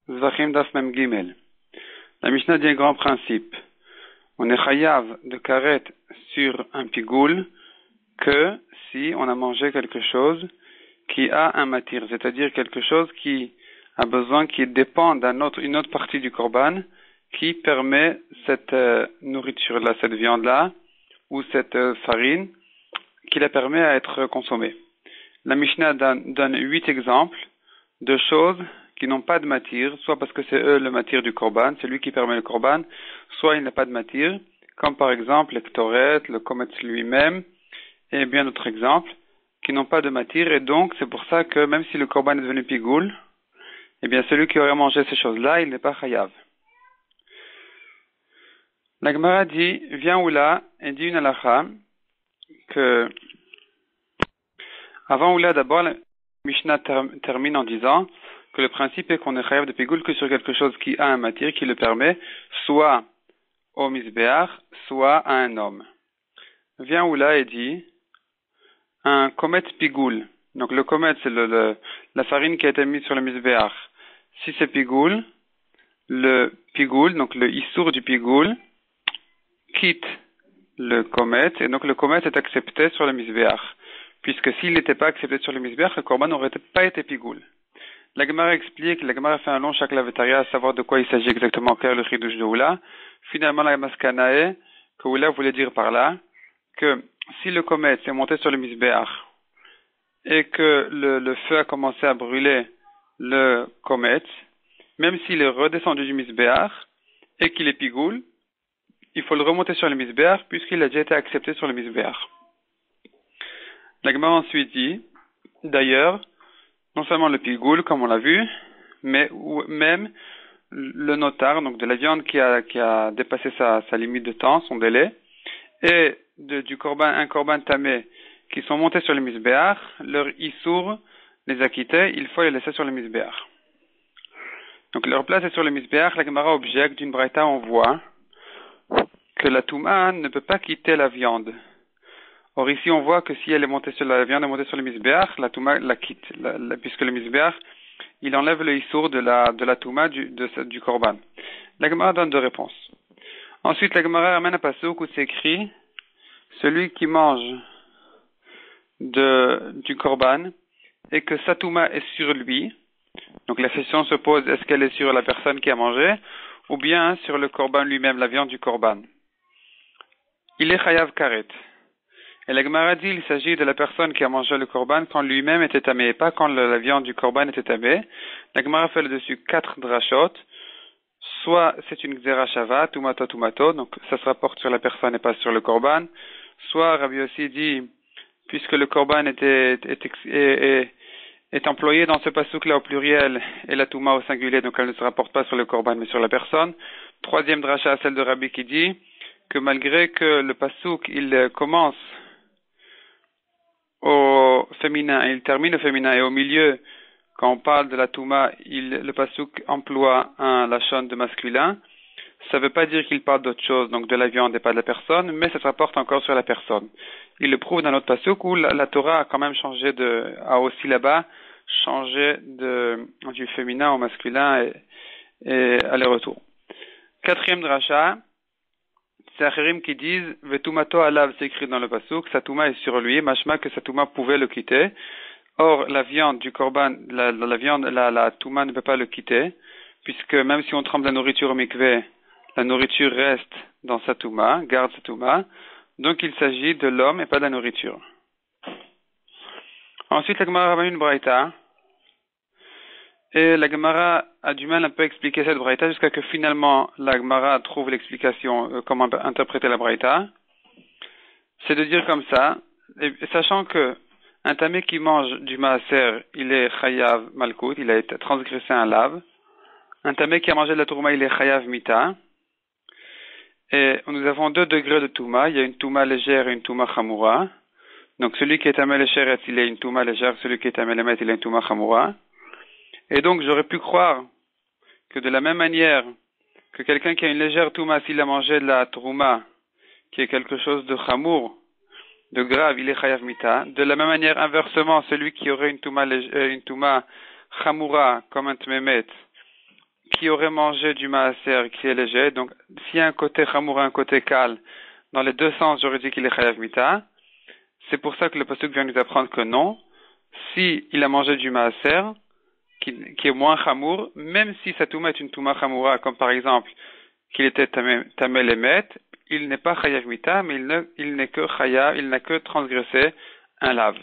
Zvachim Daf Mem Gimel. La Mishnah dit un grand principe. On est chayav de karet sur un pigoul que si on a mangé quelque chose qui a un matir, c'est-à-dire quelque chose qui a besoin, qui dépend une autre partie du korban qui permet cette nourriture-là, cette viande-là, ou cette farine, qui la permet à être consommée. La Mishnah donne 8 exemples de choses qui n'ont pas de matir, soit parce que c'est eux le matir du korban, c'est lui qui permet le korban, soit il n'a pas de matir, comme par exemple le ktoret, le kometz lui-même, et bien d'autres exemples, qui n'ont pas de matir, et donc c'est pour ça que même si le korban est devenu pigoul, eh bien celui qui aurait mangé ces choses-là, il n'est pas chayav. La Gemara dit, vient Oula, et dit une halakha, que avant Oula, d'abord, la Mishnah termine en disant que le principe est qu'on est chayav de pigoul que sur quelque chose qui a un matir, qui le permet, soit au misbéach, soit à un homme. Vient Oula et dit, un komet pigoul. Donc le komet, c'est la farine qui a été mise sur le misbéach. Si c'est pigoul, le pigoul, donc le issour du pigoul, quitte le komet, et donc le komet est accepté sur le misbéach. Puisque s'il n'était pas accepté sur le misbéach, le korban n'aurait pas été pigoul. La Gemara explique, la Gemara fait un long chaklavétaria à savoir de quoi il s'agit exactement, quel est le chidouche de Oula. Finalement, la maskana est que Oula voulait dire par là que si le komet s'est monté sur le misbéach et que le feu a commencé à brûler le komet, même s'il est redescendu du misbéach et qu'il est pigoul, il faut le remonter sur le misbéach puisqu'il a déjà été accepté sur le misbéach. La Gemara ensuite dit, d'ailleurs, non seulement le pigoul, comme on l'a vu, mais même le notar, donc de la viande qui a dépassé sa limite de temps, son délai, et du korban, un korban tamé qui sont montés sur le misbéach, leur issour les a quittés, il faut les laisser sur le misbéach. Donc leur place est sur le misbéach, la Gemara objecte d'une braïta, on voit que la touma ne peut pas quitter la viande. Or ici on voit que si elle est montée sur la viande est montée sur le misbéach, la touma la quitte, puisque le misbéach il enlève le issour de la touma du korban. La Gemara donne deux réponses. Ensuite la Gemara ramène un passouk où c'est écrit celui qui mange du korban et que sa touma est sur lui. Donc la question se pose, est-ce qu'elle est sur la personne qui a mangé ou bien sur le korban lui-même, la viande du korban. Il est chayav karet. Et la Gemara dit, il s'agit de la personne qui a mangé le korban quand lui-même était tamé, et pas quand la viande du korban était tamée. La Gemara fait là-dessus 4 drachot. Soit c'est une gzera shava, tumato, donc ça se rapporte sur la personne et pas sur le korban. Soit Rabbi Yossi dit, puisque le korban est employé dans ce passouk-là au pluriel et la touma au singulier, donc elle ne se rapporte pas sur le korban mais sur la personne. Troisième dracha, celle de Rabbi qui dit que malgré que le passouk il commence au féminin et il termine au féminin et au milieu, quand on parle de la touma, le passouk emploie un lachon de masculin. Ça ne veut pas dire qu'il parle d'autre chose, donc de la viande et pas de la personne, mais ça se rapporte encore sur la personne. Il le prouve dans notre passouk où la Torah a quand même changé a aussi là-bas changé du féminin au masculin et aller-retour. Quatrième dracha, c'est Acherim qui disent Vetumato alav, c'est écrit dans le passouk, sa touma est sur lui, mashma que sa touma pouvait le quitter. Or, la viande du korban, la touma ne peut pas le quitter, puisque même si on trempe la nourriture au mikvé, la nourriture reste dans sa touma, garde sa touma. Donc il s'agit de l'homme et pas de la nourriture. Ensuite, la Gemara ramène une braïta. Et la Gemara a du mal un peu à expliquer cette braïta jusqu'à que finalement la Gemara trouve l'explication, comment interpréter la braïta. C'est de dire comme ça, et sachant que un tamé qui mange du maaser, il est chayav malkout, il a été transgressé un lave. Un tamé qui a mangé de la tourma, il est chayav mita. Et nous avons 2 degrés de touma. Il y a une touma légère et une touma chamoura. Donc celui qui est tamé légère, il a une touma légère. Celui qui est tamé lemet, il a une touma chamoura. Et donc j'aurais pu croire que de la même manière que quelqu'un qui a une légère touma, s'il a mangé de la tourma, qui est quelque chose de chamour, de grave, il est chayav mita. De la même manière, inversement, celui qui aurait une touma chamoura, comme un tmemet, qui aurait mangé du maaser qui est léger, donc s'il y a un côté chamour et un côté kal, dans les deux sens, j'aurais dit qu'il est chayav mita. C'est pour ça que le pasuk vient nous apprendre que non. Si il a mangé du maaser, qui est moins chamour, même si sa touma est une touma chamoura, comme par exemple qu'il était tamel emet, il n'est pas chayav mita, mais il n'est que chayav, il n'a que transgressé un lave.